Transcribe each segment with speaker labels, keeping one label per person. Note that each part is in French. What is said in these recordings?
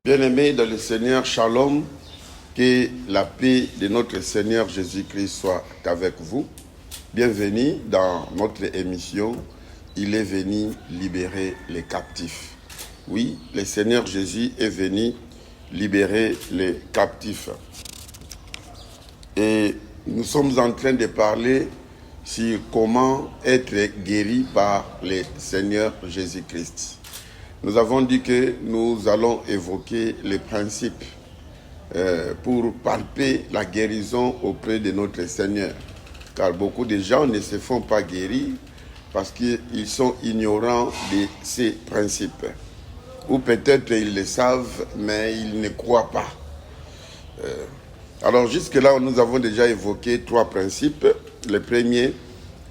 Speaker 1: Bien-aimés dans le Seigneur, Shalom, que la paix de notre Seigneur Jésus-Christ soit avec vous. Bienvenue dans notre émission « Il est venu libérer les captifs ». Oui, le Seigneur Jésus est venu libérer les captifs. Et nous sommes en train de parler sur comment être guéri par le Seigneur Jésus-Christ. Nous avons dit que nous allons évoquer les principes pour palper la guérison auprès de notre Seigneur. Car beaucoup de gens ne se font pas guérir parce qu'ils sont ignorants de ces principes. Ou peut-être ils le savent, mais ils ne croient pas. Alors jusque-là, nous avons déjà évoqué 3 principes. Le premier,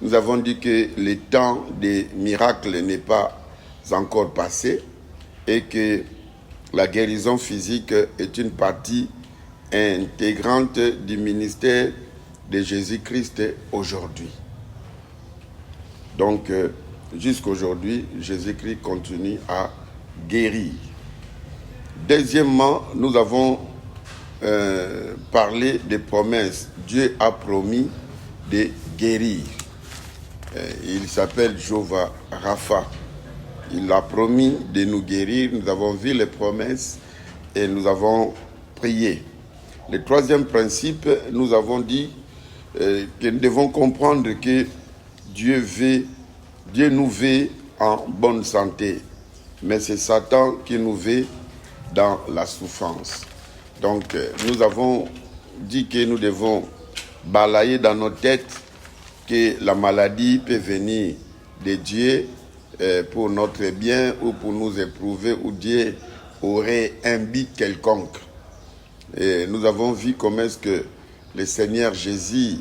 Speaker 1: nous avons dit que le temps des miracles n'est pas encore passé et que la guérison physique est une partie intégrante du ministère de Jésus-Christ aujourd'hui. Donc, jusqu'aujourd'hui, Jésus-Christ continue à guérir. Deuxièmement, nous avons parlé des promesses. Dieu a promis de guérir. Il s'appelle Jéhovah Rapha. Il a promis de nous guérir. Nous avons vu les promesses et nous avons prié. Le troisième principe, nous avons dit que nous devons comprendre que Dieu nous veut en bonne santé. Mais c'est Satan qui nous veut dans la souffrance. Donc, nous avons dit que nous devons balayer dans nos têtes que la maladie peut venir de Dieu pour notre bien ou pour nous éprouver, où Dieu aurait un but quelconque. Et nous avons vu comment est-ce que le Seigneur Jésus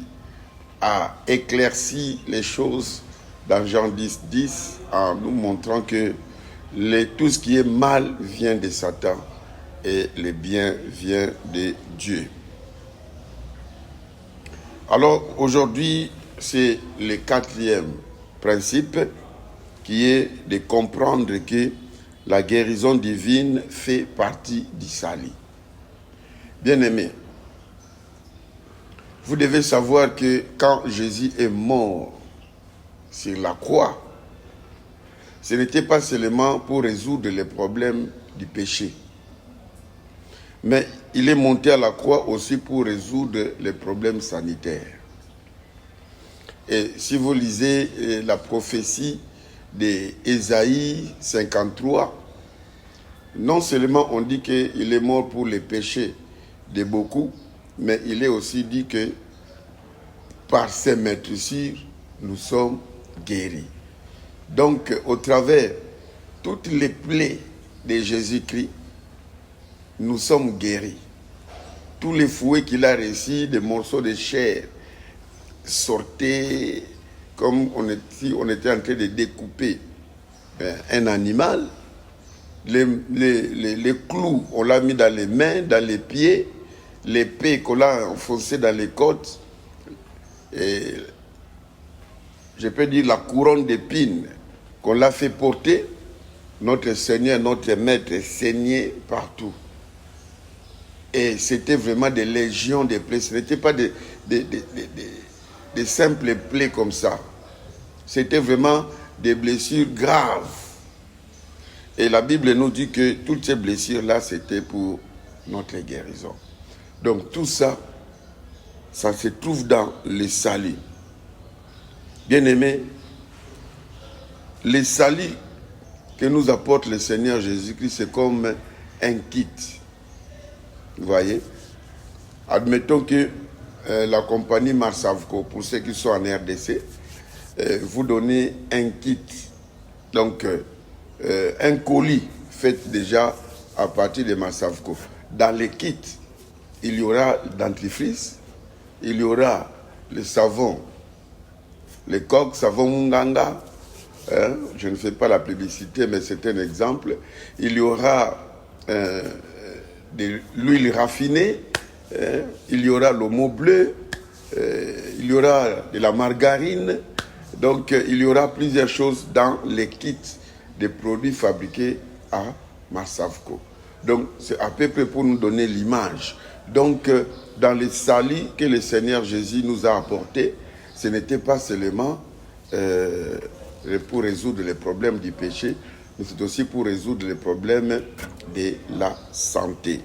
Speaker 1: a éclairci les choses dans Jean 10:10 en nous montrant que tout ce qui est mal vient de Satan et le bien vient de Dieu. Alors aujourd'hui, c'est le 4e principe qui est de comprendre que la guérison divine fait partie du salut. Bien-aimés, vous devez savoir que quand Jésus est mort sur la croix, ce n'était pas seulement pour résoudre les problèmes du péché, mais il est monté à la croix aussi pour résoudre les problèmes sanitaires. Et si vous lisez la prophétie d'Ésaïe 53, non seulement on dit qu'il est mort pour les péchés de beaucoup, mais il est aussi dit que par ses meurtrissures, nous sommes guéris. Donc, au travers toutes les plaies de Jésus-Christ, nous sommes guéris. Tous les fouets qu'il a reçus, des morceaux de chair, sortaient comme si on était en train de découper un animal. Les clous, on l'a mis dans les mains, dans les pieds, l'épée qu'on l'a enfoncée dans les côtes, et je peux dire la couronne d'épines qu'on l'a fait porter. Notre Seigneur, notre Maître saignait partout. Et c'était vraiment des légions de plaies. Ce n'était pas des simples plaies comme ça. C'était vraiment des blessures graves. Et la Bible nous dit que toutes ces blessures-là, c'était pour notre guérison. Donc tout ça, ça se trouve dans le salut. Bien-aimés, le salut que nous apporte le Seigneur Jésus-Christ, c'est comme un kit. Vous voyez? Admettons que la compagnie Marsavco, pour ceux qui sont en RDC, vous donnez un kit. Donc, un colis fait déjà à partir de Marsavco. Dans le kit, il y aura le dentifrice, il y aura le savon, le coq, savon Munganga. Je ne fais pas la publicité, mais c'est un exemple. Il y aura de l'huile raffinée, il y aura l'omo bleu, il y aura de la margarine. Donc, il y aura plusieurs choses dans les kits des produits fabriqués à Marsavco. Donc, c'est à peu près pour nous donner l'image. Donc, dans les salis que le Seigneur Jésus nous a apportés, ce n'était pas seulement pour résoudre les problèmes du péché, mais c'est aussi pour résoudre les problèmes de la santé.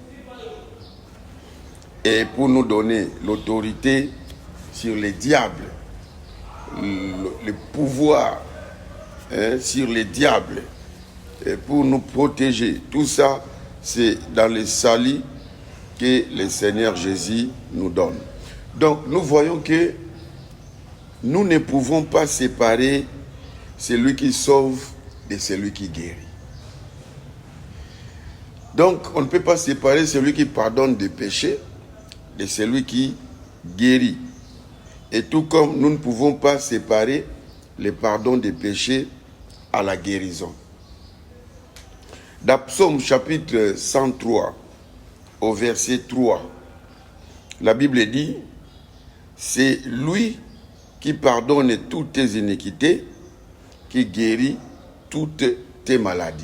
Speaker 1: Et pour nous donner l'autorité sur les diables, le pouvoir sur les diables, et pour nous protéger. Tout ça, c'est dans les salis que le Seigneur Jésus nous donne. Donc, nous voyons que nous ne pouvons pas séparer celui qui sauve de celui qui guérit. Donc, on ne peut pas séparer celui qui pardonne des péchés de celui qui guérit. Et tout comme nous ne pouvons pas séparer le pardon des péchés à la guérison. Dans Psaume chapitre 103, au verset 3, la Bible dit, c'est lui qui pardonne toutes tes iniquités, qui guérit toutes tes maladies.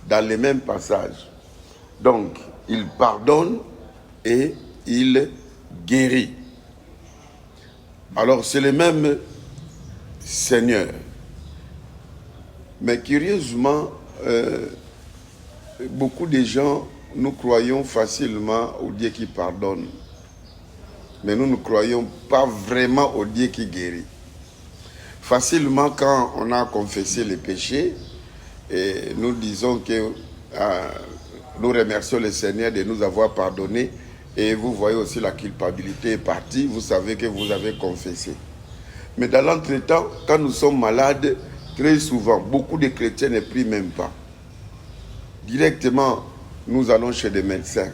Speaker 1: Dans les mêmes passages. Donc, il pardonne et il guérit. Alors, c'est le même Seigneur. Mais curieusement, beaucoup de gens, nous croyons facilement au Dieu qui pardonne. Mais nous ne croyons pas vraiment au Dieu qui guérit. Facilement, quand on a confessé les péchés, et nous disons que nous remercions le Seigneur de nous avoir pardonné, et vous voyez aussi la culpabilité est partie, vous savez que vous avez confessé. Mais dans l'entretemps, quand nous sommes malades, très souvent, beaucoup de chrétiens ne prient même pas. Directement, nous allons chez des médecins.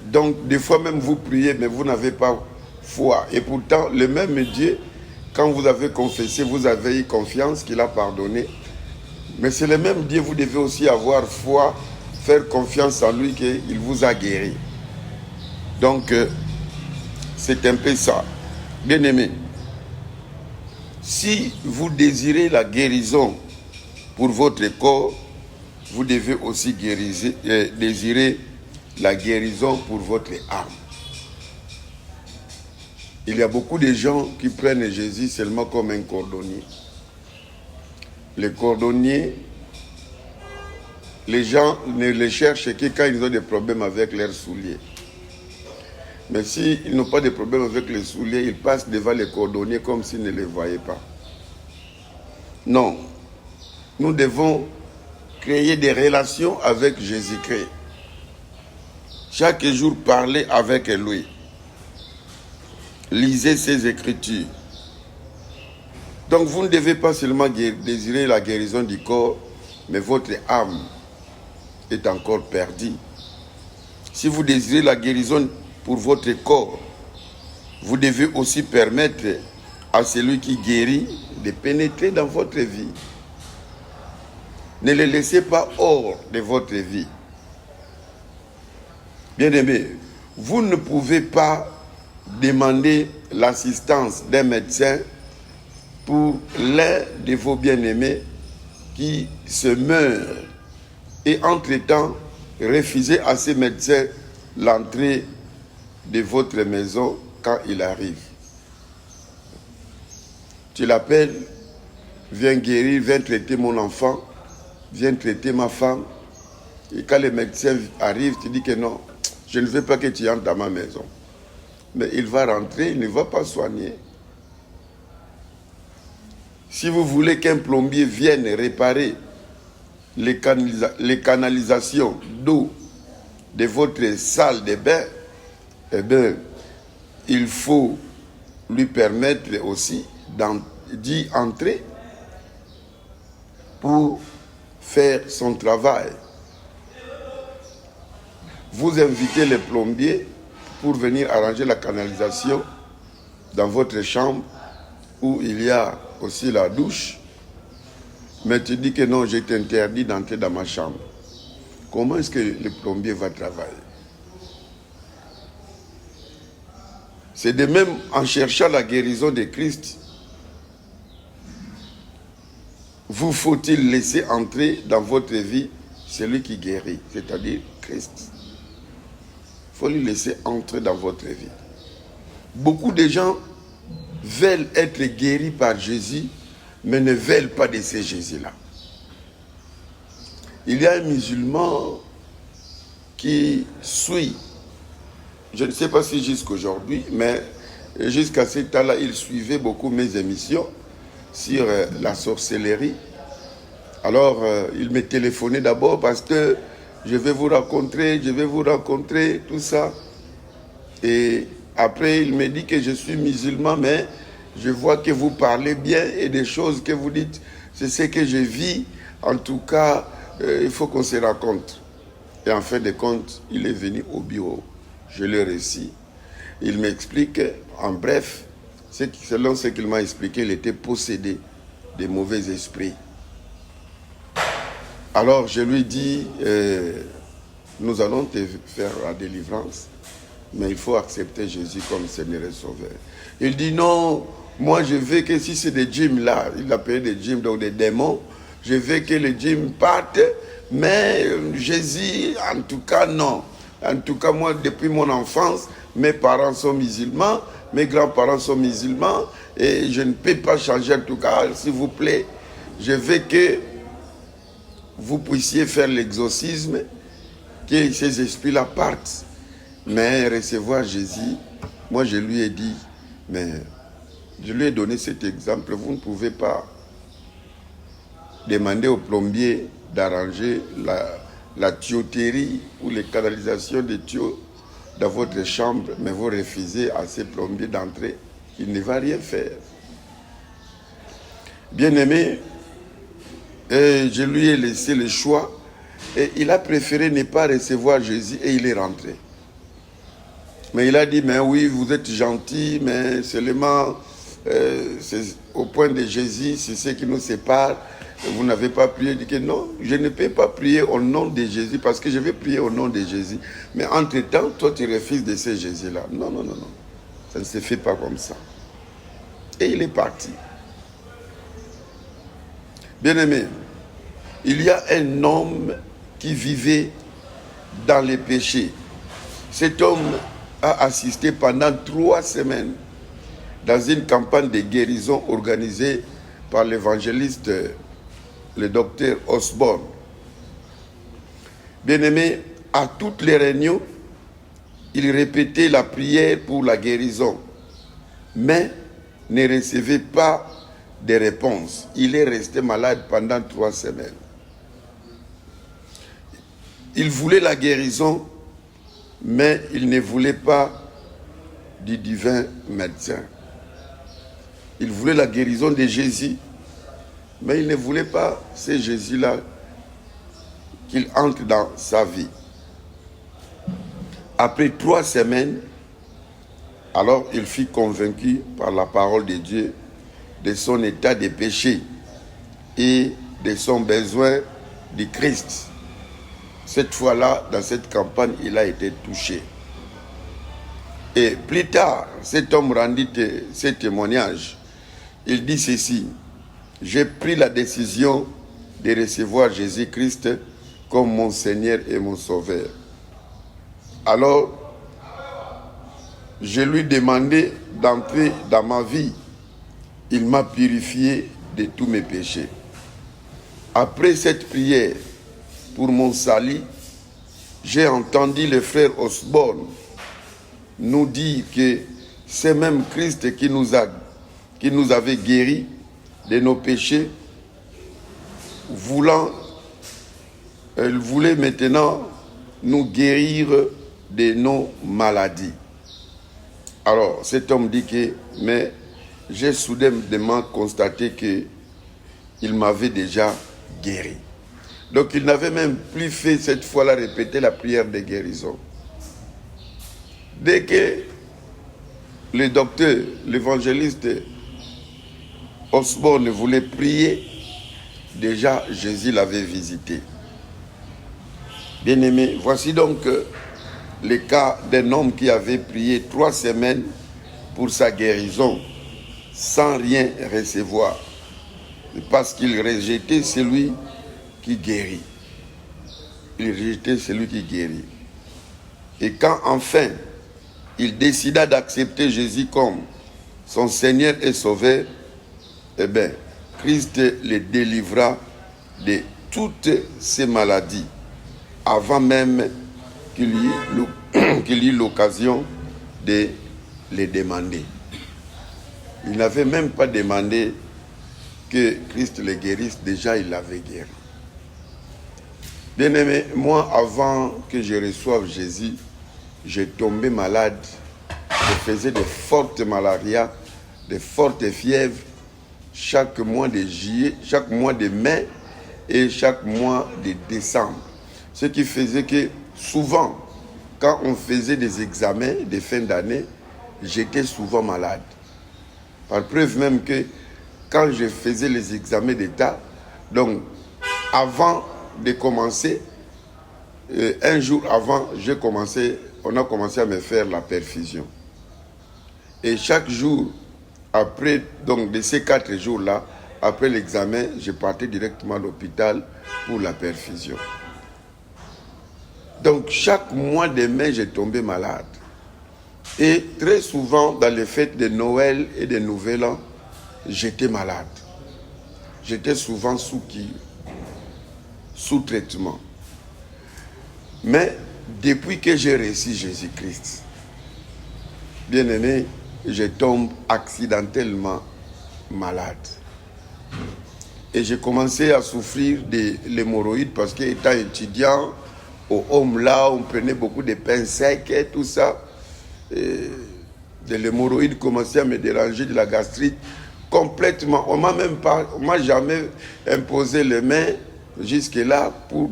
Speaker 1: Donc, des fois même vous priez, mais vous n'avez pas foi. Et pourtant, le même Dieu, quand vous avez confessé, vous avez eu confiance qu'il a pardonné. Mais c'est le même Dieu, vous devez aussi avoir foi, faire confiance en lui qu'il vous a guéri. Donc, c'est un peu ça. Bien-aimés, si vous désirez la guérison pour votre corps, vous devez aussi désirer la guérison pour votre âme. Il y a beaucoup de gens qui prennent Jésus seulement comme un cordonnier. Les cordonniers, les gens ne les cherchent que quand ils ont des problèmes avec leurs souliers. Mais s'ils n'ont pas de problème avec les souliers, ils passent devant les cordonniers comme s'ils ne les voyaient pas. Non. Nous devons créer des relations avec Jésus-Christ. Chaque jour, parler avec lui. Lisez ses Écritures. Donc, vous ne devez pas seulement désirer la guérison du corps, mais votre âme est encore perdue. Si vous désirez la guérison pour votre corps, vous devez aussi permettre à celui qui guérit de pénétrer dans votre vie. Ne le laissez pas hors de votre vie. Bien-aimés, vous ne pouvez pas demander l'assistance d'un médecin pour l'un de vos bien-aimés qui se meurt et entre-temps refuser à ces médecins l'entrée de votre maison quand il arrive. Tu l'appelles, viens guérir, viens traiter mon enfant, viens traiter ma femme. Et quand les médecins arrivent, tu dis que non, je ne veux pas que tu entres dans ma maison. Mais il va rentrer, il ne va pas soigner. Si vous voulez qu'un plombier vienne réparer les canalisations d'eau de votre salle de bain, eh bien, il faut lui permettre aussi d'y entrer pour faire son travail. Vous invitez les plombiers pour venir arranger la canalisation dans votre chambre où il y a aussi la douche, mais tu dis que non, je t'interdis d'entrer dans ma chambre. Comment est-ce que le plombier va travailler? C'est de même en cherchant la guérison de Christ. Vous faut-il laisser entrer dans votre vie celui qui guérit, c'est-à-dire Christ. Il faut lui laisser entrer dans votre vie. Beaucoup de gens veulent être guéris par Jésus, mais ne veulent pas de ce Jésus-là. Il y a un musulman qui suit, je ne sais pas si jusqu'aujourd'hui, mais jusqu'à ce temps-là, il suivait beaucoup mes émissions sur la sorcellerie. Alors, il me téléphonait d'abord parce que je vais vous rencontrer, tout ça. Et après, il me dit que je suis musulman, mais je vois que vous parlez bien et des choses que vous dites, c'est ce que je vis. En tout cas, il faut qu'on se rencontre. Et en fin de compte, il est venu au bureau. Je le récite. Il m'explique, en bref, selon ce qu'il m'a expliqué, il était possédé de mauvais esprits. Alors je lui dis, nous allons te faire la délivrance, mais il faut accepter Jésus comme Seigneur et Sauveur. Il dit non, moi je veux que si c'est des djinns là, il appelait des djinns, donc des démons, je veux que les djinns partent, mais Jésus, en tout cas non. En tout cas moi, depuis mon enfance, mes parents sont musulmans, mes grands-parents sont musulmans, et je ne peux pas changer en tout cas, s'il vous plaît. Je veux que vous puissiez faire l'exorcisme, que ces esprits-là partent. Mais recevoir Jésus, moi je lui ai dit, mais je lui ai donné cet exemple, vous ne pouvez pas demander au plombier d'arranger la tuyauterie ou les canalisations des tuyaux dans votre chambre, mais vous refusez à ces plombiers d'entrer, il ne va rien faire. Bien-aimé, je lui ai laissé le choix et il a préféré ne pas recevoir Jésus et il est rentré. Mais il a dit, mais oui, vous êtes gentil, mais seulement au point de Jésus, c'est ce qui nous sépare. Vous n'avez pas prié. Il dit que non, je ne peux pas prier au nom de Jésus parce que je vais prier au nom de Jésus. Mais entre-temps, toi, tu refuses de ce Jésus-là. Non, non, non, non. Ça ne se fait pas comme ça. Et il est parti. Bien-aimé, il y a un homme qui vivait dans les péchés. Cet homme a assisté pendant 3 semaines dans une campagne de guérison organisée par l'évangéliste, le docteur Osborne. Bien-aimé, à toutes les réunions, il répétait la prière pour la guérison, mais ne recevait pas de réponse. Il est resté malade pendant 3 semaines. Il voulait la guérison, mais il ne voulait pas du divin médecin. Il voulait la guérison de Jésus, mais il ne voulait pas ce Jésus-là qu'il entre dans sa vie. Après 3 semaines, alors il fut convaincu par la parole de Dieu de son état de péché et de son besoin de Christ. Cette fois-là, dans cette campagne, il a été touché. Et plus tard, cet homme rendit ce témoignage. Il dit ceci: j'ai pris la décision de recevoir Jésus-Christ comme mon Seigneur et mon Sauveur. Alors, je lui demandai d'entrer dans ma vie. Il m'a purifié de tous mes péchés. Après cette prière pour mon salut, j'ai entendu le frère Osborne nous dire que c'est même Christ qui nous avait guéris de nos péchés, il voulait maintenant nous guérir de nos maladies. Alors, cet homme dit que, mais j'ai soudainement constaté qu'il m'avait déjà guéri. Donc, il n'avait même plus fait cette fois-là répéter la prière de guérison. Dès que le docteur, l'évangéliste Osborne voulait prier, déjà Jésus l'avait visité. Bien-aimé, voici donc le cas d'un homme qui avait prié 3 semaines pour sa guérison sans rien recevoir, parce qu'il rejetait celui qui guérit. il rejetait celui qui guérit. Et quand enfin il décida d'accepter Jésus comme son Seigneur et Sauveur, eh bien, Christ le délivra de toutes ses maladies avant même qu'il eût l'occasion de les demander. Il n'avait même pas demandé que Christ le guérisse, déjà il l'avait guéri. Bien-aimé, moi, avant que je reçoive Jésus, j'ai tombé malade. Je faisais de fortes malarias, de fortes fièvres, chaque mois de juillet, chaque mois de mai et chaque mois de décembre. Ce qui faisait que souvent, quand on faisait des examens de fin d'année, j'étais souvent malade. Par preuve même que quand je faisais les examens d'État, donc avant de commencer, un jour avant, on a commencé à me faire la perfusion. Et chaque jour, après, donc de ces 4 jours-là, après l'examen, je partais directement à l'hôpital pour la perfusion. Donc chaque mois de mai, j'ai tombé malade. Et très souvent, dans les fêtes de Noël et de Nouvel An, j'étais malade. J'étais souvent sous traitement. Mais depuis que j'ai reçu Jésus-Christ, bien-aimé, je tombe accidentellement malade. Et j'ai commencé à souffrir de l'hémorroïde parce qu'étant étudiant, au home là, on prenait beaucoup de pain sec et tout ça. Et de l'hémorroïde commençait à me déranger, de la gastrite complètement. On m'a jamais imposé les mains jusque-là pour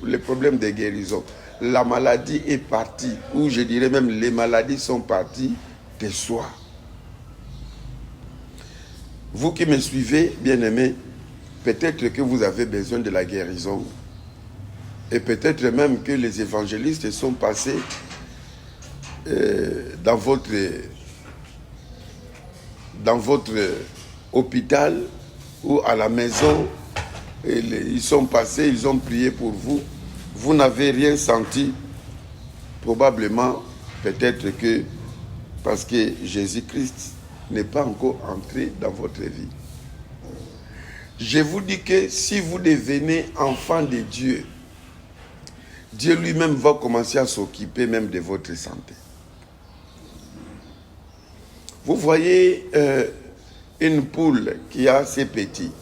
Speaker 1: les problèmes de guérison. La maladie est partie, ou je dirais même les maladies sont parties de soi. Vous qui me suivez, bien-aimés, peut-être que vous avez besoin de la guérison. Et peut-être même que les évangélistes sont passés dans votre hôpital ou à la maison. Ils sont passés, ils ont prié pour vous. Vous n'avez rien senti. Probablement, peut-être que parce que Jésus-Christ n'est pas encore entré dans votre vie. Je vous dis que si vous devenez enfant de Dieu, Dieu lui-même va commencer à s'occuper même de votre santé. Vous voyez une poule qui a ses petits.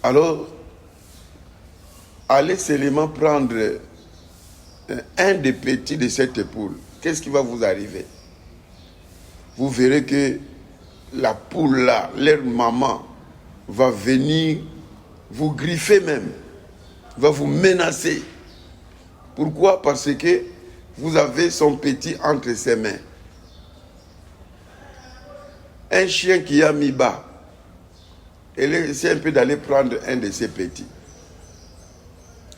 Speaker 1: Alors, allez seulement prendre un des petits de cette poule. Qu'est-ce qui va vous arriver? Vous verrez que la poule là, leur maman, va venir vous griffer même, va vous menacer. Pourquoi? Parce que vous avez son petit entre ses mains. Un chien qui a mis bas, elle essaie un peu d'aller prendre un de ses petits.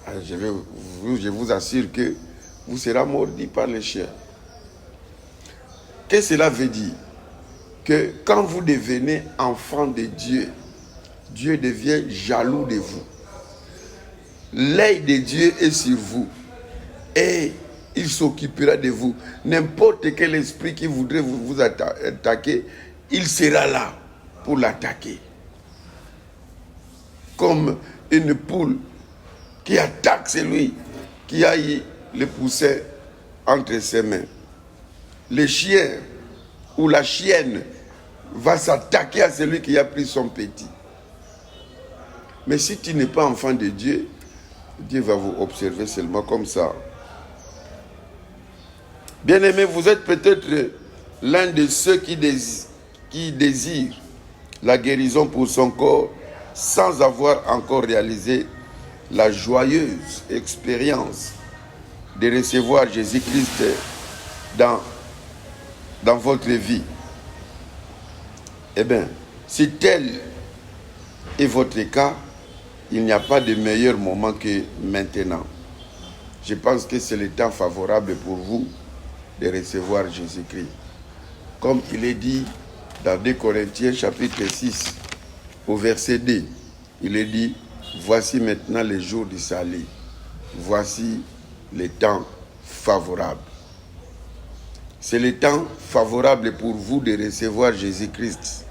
Speaker 1: Alors je vous assure que vous serez mordi par les chiens. Qu'est-ce que cela veut dire? Que quand vous devenez enfant de Dieu, Dieu devient jaloux de vous. L'œil de Dieu est sur vous et il s'occupera de vous. N'importe quel esprit qui voudrait vous attaquer, il sera là pour l'attaquer. Comme une poule qui attaque celui qui a eu le poussin entre ses mains. Le chien ou la chienne va s'attaquer à celui qui a pris son petit. Mais si tu n'es pas enfant de Dieu, Dieu va vous observer seulement comme ça. Bien-aimés, vous êtes peut-être l'un de ceux qui désirent la guérison pour son corps sans avoir encore réalisé la joyeuse expérience de recevoir Jésus-Christ dans votre vie. Eh bien, si tel est votre cas, il n'y a pas de meilleur moment que maintenant. Je pense que c'est le temps favorable pour vous de recevoir Jésus-Christ. Comme il est dit dans 2 Corinthiens chapitre 6, au verset 2, il est dit, voici maintenant les jours du salut. Voici les temps favorables. C'est le temps favorable pour vous de recevoir Jésus-Christ.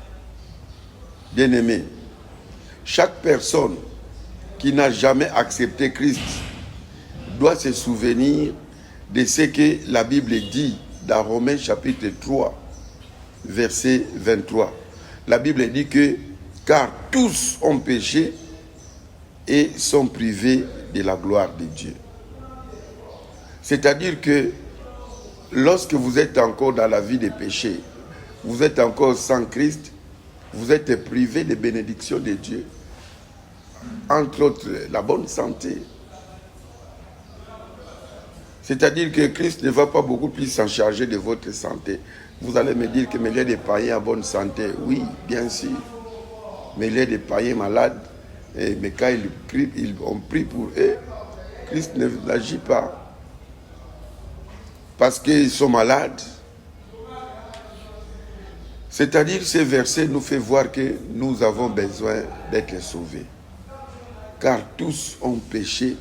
Speaker 1: Bien-aimés, chaque personne qui n'a jamais accepté Christ doit se souvenir de ce que la Bible dit dans Romains chapitre 3, verset 23. La Bible dit que « Car tous ont péché et sont privés de la gloire de Dieu. » C'est-à-dire que lorsque vous êtes encore dans la vie des péchés, vous êtes encore sans Christ, vous êtes privé des bénédictions de Dieu. Entre autres, la bonne santé. C'est-à-dire que Christ ne va pas beaucoup plus s'en charger de votre santé. Vous allez me dire que mais il y a des païens en bonne santé. Oui, bien sûr. Mais il y a des païens malades. Mais quand on prie pour eux, Christ n'agit pas. Parce qu'ils sont malades. C'est-à-dire, ce verset nous fait voir que nous avons besoin d'être sauvés. Car tous ont péché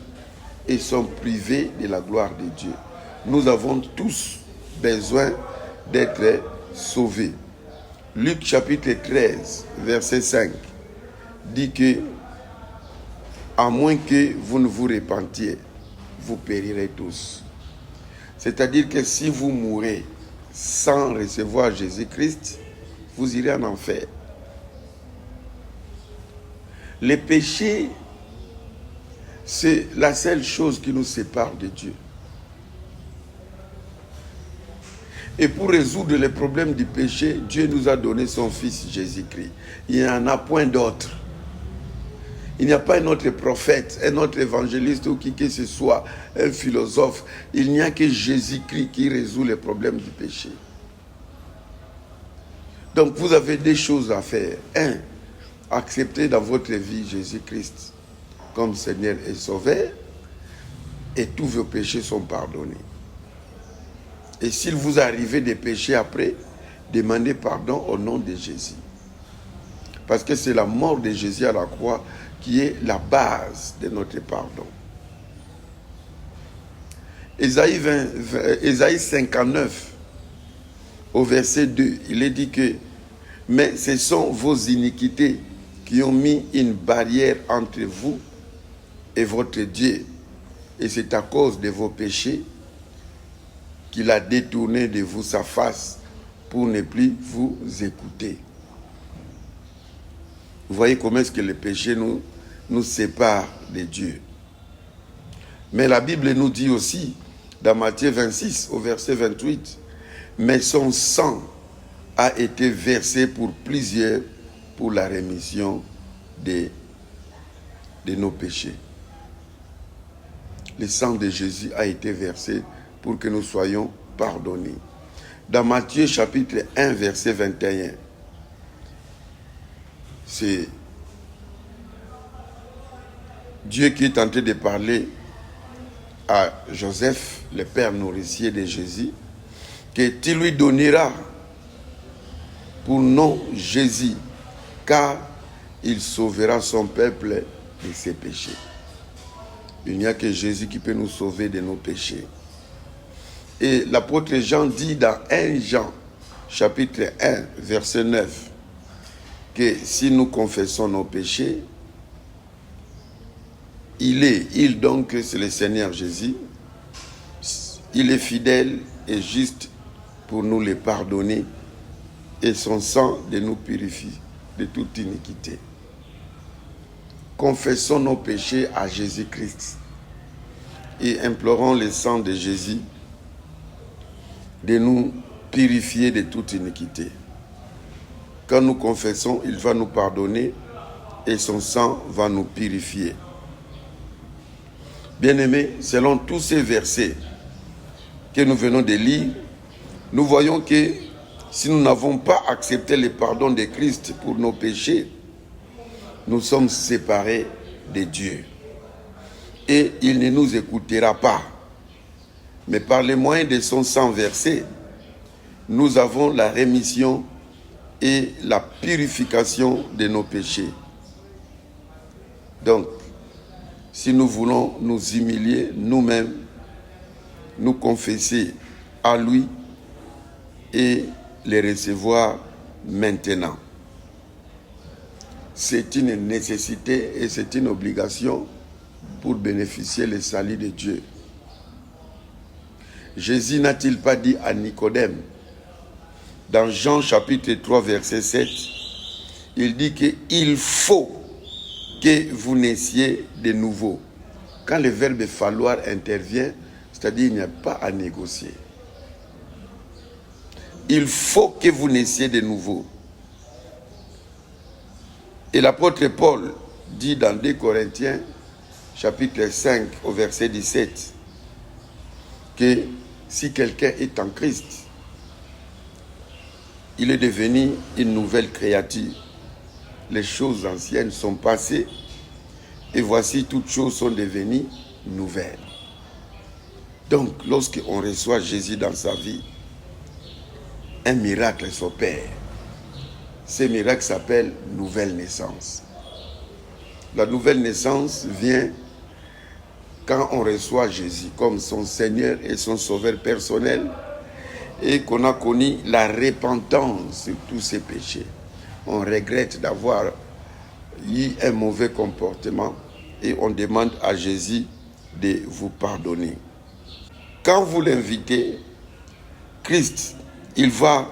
Speaker 1: et sont privés de la gloire de Dieu. Nous avons tous besoin d'être sauvés. Luc chapitre 13, verset 5, dit que, à moins que vous ne vous repentiez, vous périrez tous. C'est-à-dire que si vous mourrez sans recevoir Jésus-Christ, vous irez en enfer. Les péchés, c'est la seule chose qui nous sépare de Dieu. Et pour résoudre les problèmes du péché, Dieu nous a donné son Fils Jésus-Christ. Il n'y en a point d'autre. Il n'y a pas un autre prophète, un autre évangéliste ou qui que ce soit, un philosophe. Il n'y a que Jésus-Christ qui résout les problèmes du péché. Donc vous avez deux choses à faire. Un, accepter dans votre vie Jésus-Christ comme Seigneur et Sauveur, et tous vos péchés sont pardonnés. Et s'il vous arrive des péchés après, demandez pardon au nom de Jésus. Parce que c'est la mort de Jésus à la croix qui est la base de notre pardon. Ésaïe 59, au verset 2, il est dit que « Mais ce sont vos iniquités qui ont mis une barrière entre vous et votre Dieu, et c'est à cause de vos péchés qu'il a détourné de vous sa face pour ne plus vous écouter. » Vous voyez comment est-ce que le péché nous sépare de Dieu. Mais la Bible nous dit aussi, dans Matthieu 26, au verset 28, « Mais son sang a été versé pour plusieurs pour la rémission de nos péchés. » Le sang de Jésus a été versé pour que nous soyons pardonnés. Dans Matthieu chapitre 1, verset 21, c'est Dieu qui est en train de parler à Joseph, le père nourricier de Jésus, que tu lui donneras pour nom Jésus, car il sauvera son peuple de ses péchés. Il n'y a que Jésus qui peut nous sauver de nos péchés. Et l'apôtre Jean dit dans 1 Jean, chapitre 1, verset 9, que si nous confessons nos péchés, donc c'est le Seigneur Jésus, il est fidèle et juste pour nous les pardonner et son sang de nous purifier de toute iniquité. Confessons nos péchés à Jésus-Christ et implorons le sang de Jésus de nous purifier de toute iniquité. Quand nous confessons, il va nous pardonner et son sang va nous purifier. Bien-aimés, selon tous ces versets que nous venons de lire, nous voyons que si nous n'avons pas accepté le pardon de Christ pour nos péchés, nous sommes séparés de Dieu. Et il ne nous écoutera pas. Mais par le moyen de son sang versé, nous avons la rémission et la purification de nos péchés. Donc, si nous voulons nous humilier nous-mêmes, nous confesser à lui et les recevoir maintenant. C'est une nécessité et c'est une obligation pour bénéficier le salut de Dieu. Jésus n'a-t-il pas dit à Nicodème, dans Jean chapitre 3, verset 7, il dit qu'il faut que vous naissiez de nouveau. Quand le verbe falloir intervient, c'est-à-dire il n'y a pas à négocier. Il faut que vous naissiez de nouveau. Et l'apôtre Paul dit dans 2 Corinthiens, chapitre 5, au verset 17, que si quelqu'un est en Christ, il est devenu une nouvelle créature. Les choses anciennes sont passées et voici toutes choses sont devenues nouvelles. Donc, lorsqu'on reçoit Jésus dans sa vie, un miracle s'opère. Ce miracle s'appelle nouvelle naissance. La nouvelle naissance vient quand on reçoit Jésus comme son Seigneur et son Sauveur personnel et qu'on a connu la repentance de tous ses péchés. On regrette d'avoir eu un mauvais comportement et on demande à Jésus de vous pardonner. Quand vous l'invitez, Christ, il va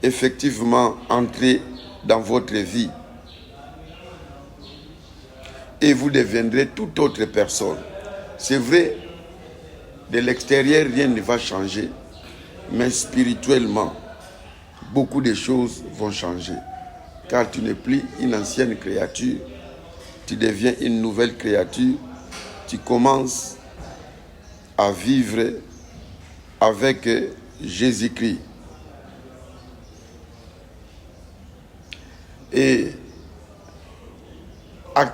Speaker 1: effectivement entrer dans votre vie et vous deviendrez toute autre personne. C'est vrai, de l'extérieur, rien ne va changer, mais spirituellement, beaucoup de choses vont changer. Car tu n'es plus une ancienne créature, tu deviens une nouvelle créature, tu commences à vivre avec Jésus-Christ. Et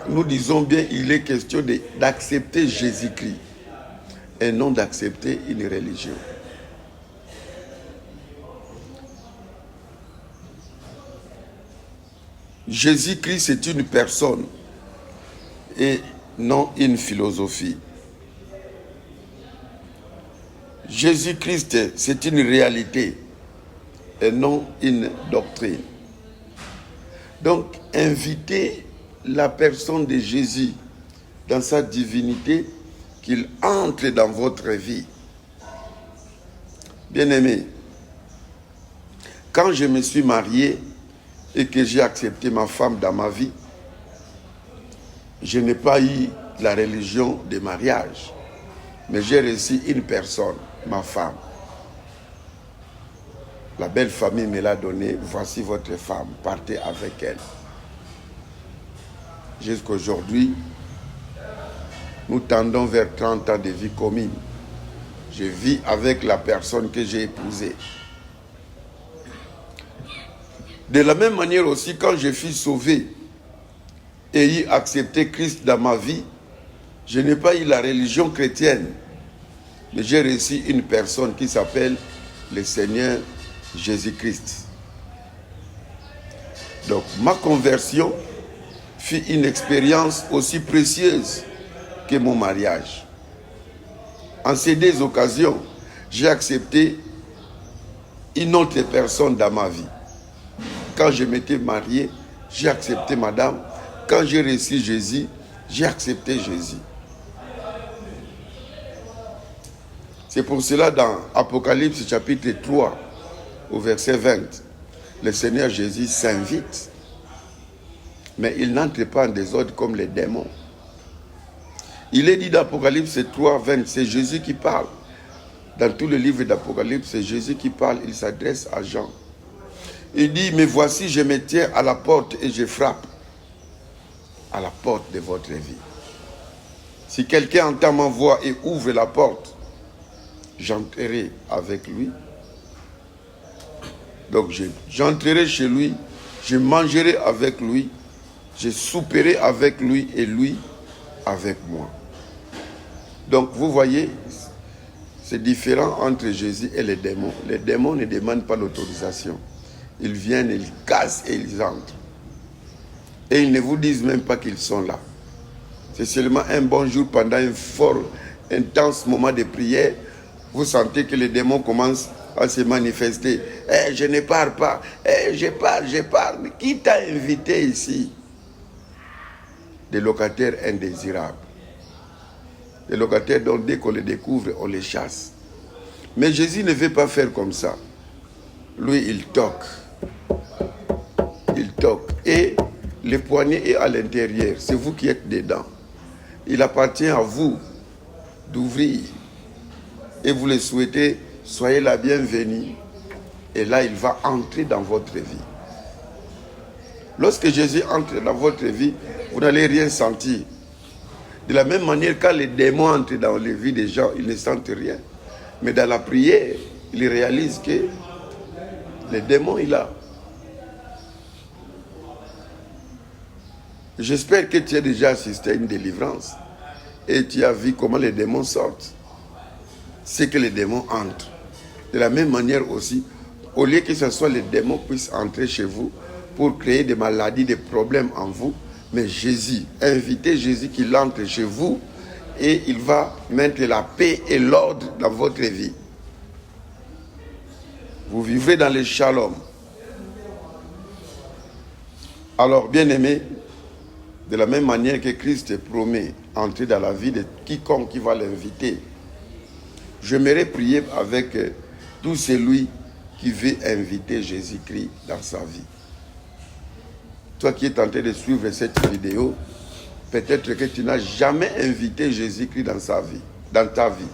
Speaker 1: nous disons bien, il est question d'accepter Jésus-Christ et non d'accepter une religion. Jésus-Christ, c'est une personne et non une philosophie. Jésus-Christ, c'est une réalité et non une doctrine. Donc, invitez la personne de Jésus dans sa divinité, qu'il entre dans votre vie. Bien-aimé, quand je me suis marié et que j'ai accepté ma femme dans ma vie, je n'ai pas eu la religion de mariage, mais j'ai reçu une personne, ma femme. La belle famille me l'a donnée, voici votre femme, partez avec elle. Jusqu'aujourd'hui, nous tendons vers 30 ans de vie commune. Je vis avec la personne que j'ai épousée. De la même manière aussi, quand je fus sauvé et ai accepté Christ dans ma vie, je n'ai pas eu la religion chrétienne, mais j'ai reçu une personne qui s'appelle le Seigneur Jésus-Christ. Donc, ma conversion fut une expérience aussi précieuse que mon mariage. En ces deux occasions, j'ai accepté une autre personne dans ma vie. Quand je m'étais marié, j'ai accepté madame. Quand j'ai reçu Jésus, j'ai accepté Jésus. C'est pour cela dans Apocalypse chapitre 3, au verset 20, le Seigneur Jésus s'invite, mais il n'entre pas en désordre comme les démons. Il est dit dans Apocalypse 3, 20, c'est Jésus qui parle. Dans tout le livre d'Apocalypse, c'est Jésus qui parle, il s'adresse à Jean. Il dit, mais voici, je me tiens à la porte et je frappe à la porte de votre vie. Si quelqu'un entend ma voix et ouvre la porte, j'entrerai avec lui. Donc j'entrerai chez lui, je mangerai avec lui, je souperai avec lui et lui avec moi. Donc vous voyez, c'est différent entre Jésus et les démons. Les démons ne demandent pas l'autorisation. Ils viennent, ils cassent et ils entrent. Et ils ne vous disent même pas qu'ils sont là. C'est seulement un bon jour pendant un fort, intense moment de prière, vous sentez que les démons commencent à se manifester. Je ne pars pas. Je pars. Mais qui t'a invité ici? Des locataires indésirables. Des locataires dont dès qu'on les découvre, on les chasse. Mais Jésus ne veut pas faire comme ça. Lui, il toque. Il toque. Et le poignet est à l'intérieur. C'est vous qui êtes dedans. Il appartient à vous d'ouvrir. Et vous le souhaitez, soyez la bienvenue. Et là, il va entrer dans votre vie. Lorsque Jésus entre dans votre vie, vous n'allez rien sentir. De la même manière, quand les démons entrent dans les vies des gens, ils ne sentent rien. Mais dans la prière, ils réalisent que les démons, il a. J'espère que tu as déjà assisté à une délivrance et tu as vu comment les démons sortent. C'est que les démons entrent. De la même manière aussi, au lieu que ce soit les démons qui puissent entrer chez vous pour créer des maladies, des problèmes en vous, mais Jésus, invitez Jésus qu'il entre chez vous et il va mettre la paix et l'ordre dans votre vie. Vous vivrez dans le shalom. Alors, bien-aimés, de la même manière que Christ promet entrer dans la vie de quiconque qui va l'inviter, j'aimerais prier avec tout celui qui veut inviter Jésus-Christ dans sa vie. Toi qui es en train de suivre cette vidéo, peut-être que tu n'as jamais invité Jésus-Christ dans sa vie, dans ta vie.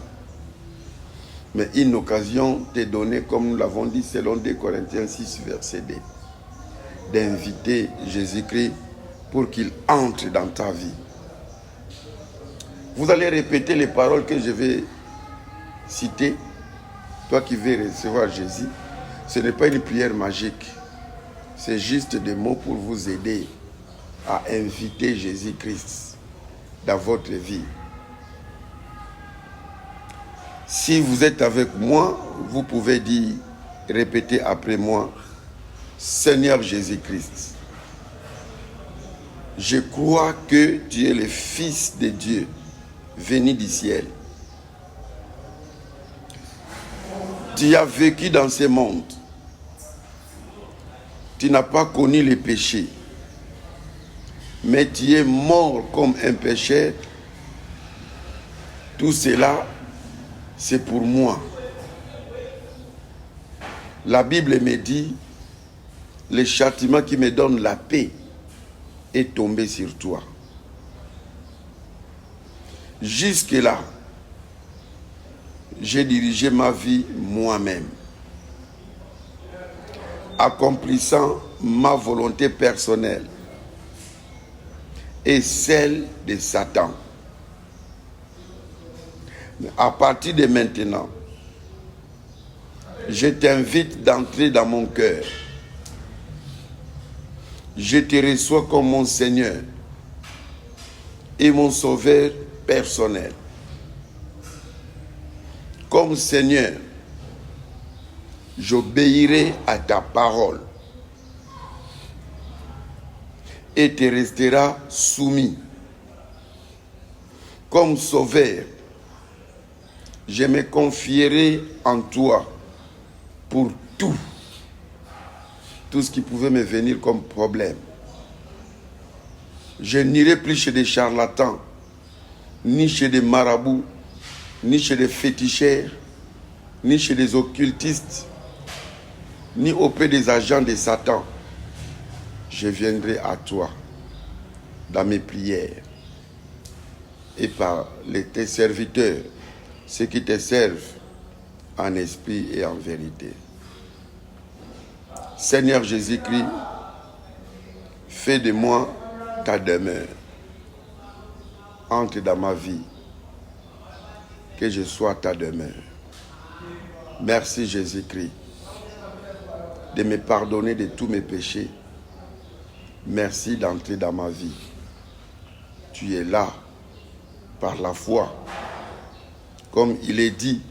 Speaker 1: Mais une occasion t'est donnée, comme nous l'avons dit, selon 2 Corinthiens 6, verset 2, d'inviter Jésus-Christ pour qu'il entre dans ta vie. Vous allez répéter les paroles que je vais citer. Toi qui veux recevoir Jésus, ce n'est pas une prière magique. C'est juste des mots pour vous aider à inviter Jésus-Christ dans votre vie. Si vous êtes avec moi, vous pouvez dire, répétez après moi, Seigneur Jésus-Christ, je crois que tu es le Fils de Dieu, venu du ciel. Tu as vécu dans ce monde. Tu n'as pas connu les péchés, mais tu es mort comme un pécheur. Tout cela, c'est pour moi. La Bible me dit, le châtiment qui me donne la paix est tombé sur toi. Jusque-là, j'ai dirigé ma vie moi-même, accomplissant ma volonté personnelle et celle de Satan. Mais à partir de maintenant, je t'invite d'entrer dans mon cœur. Je te reçois comme mon Seigneur et mon Sauveur personnel. Comme Seigneur, j'obéirai à ta parole et te resteras soumis. Comme Sauveur, je me confierai en toi pour tout ce qui pouvait me venir comme problème. Je n'irai plus chez des charlatans, ni chez des marabouts, ni chez des féticheurs, ni chez des occultistes, ni auprès des agents de Satan. Je viendrai à toi dans mes prières et par tes serviteurs, ceux qui te servent en esprit et en vérité. Seigneur Jésus-Christ, fais de moi ta demeure. Entre dans ma vie, que je sois ta demeure. Merci Jésus-Christ de me pardonner de tous mes péchés. Merci d'entrer dans ma vie. Tu es là par la foi. Comme il est dit,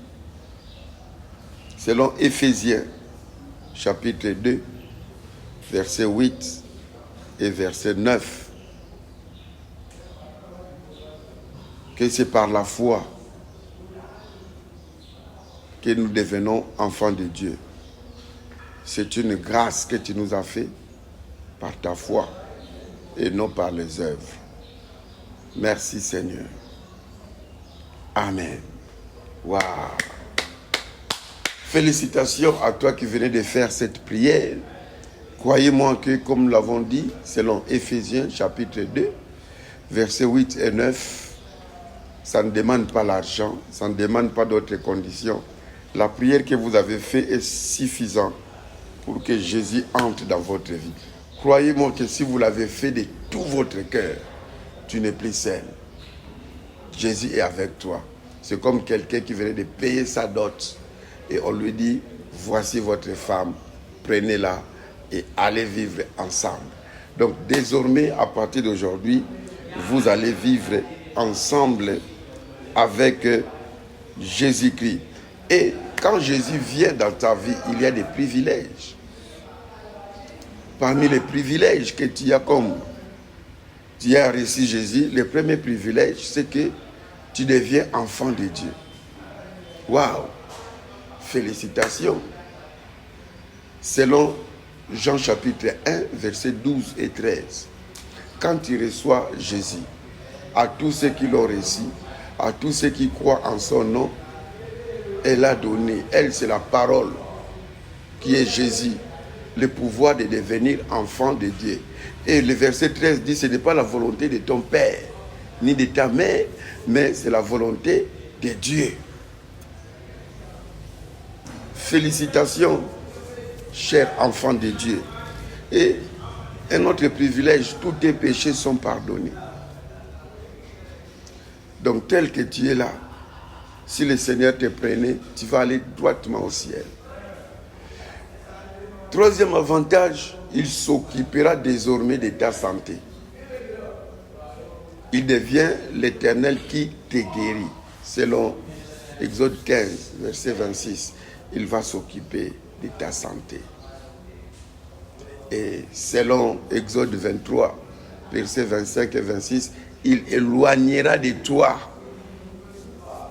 Speaker 1: selon Éphésiens, chapitre 2, verset 8 et verset 9. que c'est par la foi que nous devenons enfants de Dieu. C'est une grâce que tu nous as fait par ta foi et non par les œuvres. Merci Seigneur. Amen. Waouh. Félicitations à toi qui venais de faire cette prière. Croyez-moi que, comme nous l'avons dit, selon Éphésiens chapitre 2, versets 8 et 9, ça ne demande pas l'argent, ça ne demande pas d'autres conditions. La prière que vous avez faite est suffisante pour que Jésus entre dans votre vie. Croyez-moi que si vous l'avez fait de tout votre cœur, tu n'es plus seul. Jésus est avec toi. C'est comme quelqu'un qui venait de payer sa dot. Et on lui dit, voici votre femme, prenez-la et allez vivre ensemble. Donc désormais, à partir d'aujourd'hui, vous allez vivre ensemble avec Jésus-Christ. Et quand Jésus vient dans ta vie, il y a des privilèges. Parmi les privilèges que tu as comme tu as reçu Jésus, le premier privilège, c'est que tu deviens enfant de Dieu. Waouh! Félicitations! Selon Jean chapitre 1, versets 12 et 13, quand tu reçois Jésus, à tous ceux qui l'ont reçu, à tous ceux qui croient en son nom, elle a donné, elle c'est la parole qui est Jésus, le pouvoir de devenir enfant de Dieu. Et le verset 13 dit, ce n'est pas la volonté de ton père, ni de ta mère, mais c'est la volonté de Dieu. Félicitations, chers enfants de Dieu. Et un autre privilège, tous tes péchés sont pardonnés. Donc tel que tu es là, si le Seigneur te prenait, tu vas aller droitement au ciel. Troisième avantage, il s'occupera désormais de ta santé. Il devient l'Éternel qui te guérit. Selon Exode 15, verset 26, il va s'occuper de ta santé. Et selon Exode 23, verset 25 et 26, il éloignera de toi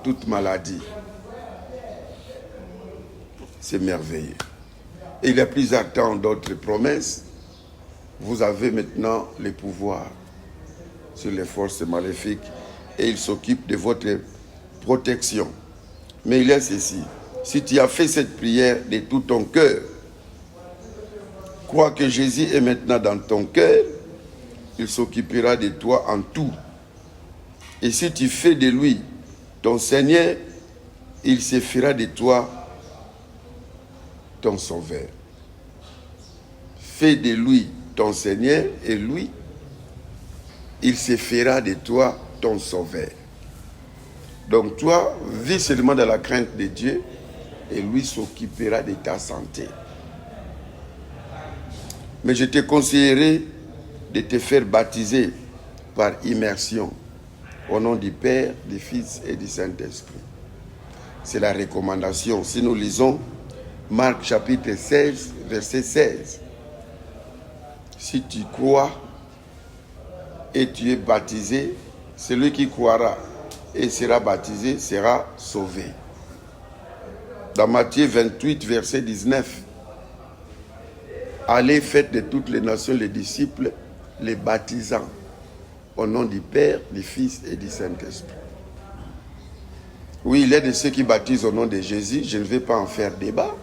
Speaker 1: toute maladie. C'est merveilleux. Et il y a plusieurs temps d'autres promesses. Vous avez maintenant le pouvoir sur les forces maléfiques et il s'occupe de votre protection. Mais il y a ceci. Si tu as fait cette prière de tout ton cœur, crois que Jésus est maintenant dans ton cœur, il s'occupera de toi en tout. Et si tu fais de lui ton Seigneur, il se fera de toi ton sauveur. Fais de lui ton Seigneur et lui, il se fera de toi ton sauveur. Donc toi, vis seulement dans la crainte de Dieu et lui s'occupera de ta santé. Mais je te conseillerais de te faire baptiser par immersion au nom du Père, du Fils et du Saint-Esprit. C'est la recommandation. Si nous lisons Marc chapitre 16, verset 16. Si tu crois et tu es baptisé, celui qui croira et sera baptisé sera sauvé. Dans Matthieu 28, verset 19, allez, faites de toutes les nations les disciples, les baptisant au nom du Père, du Fils et du Saint-Esprit. Oui, il y a de ceux qui baptisent au nom de Jésus, je ne vais pas en faire débat.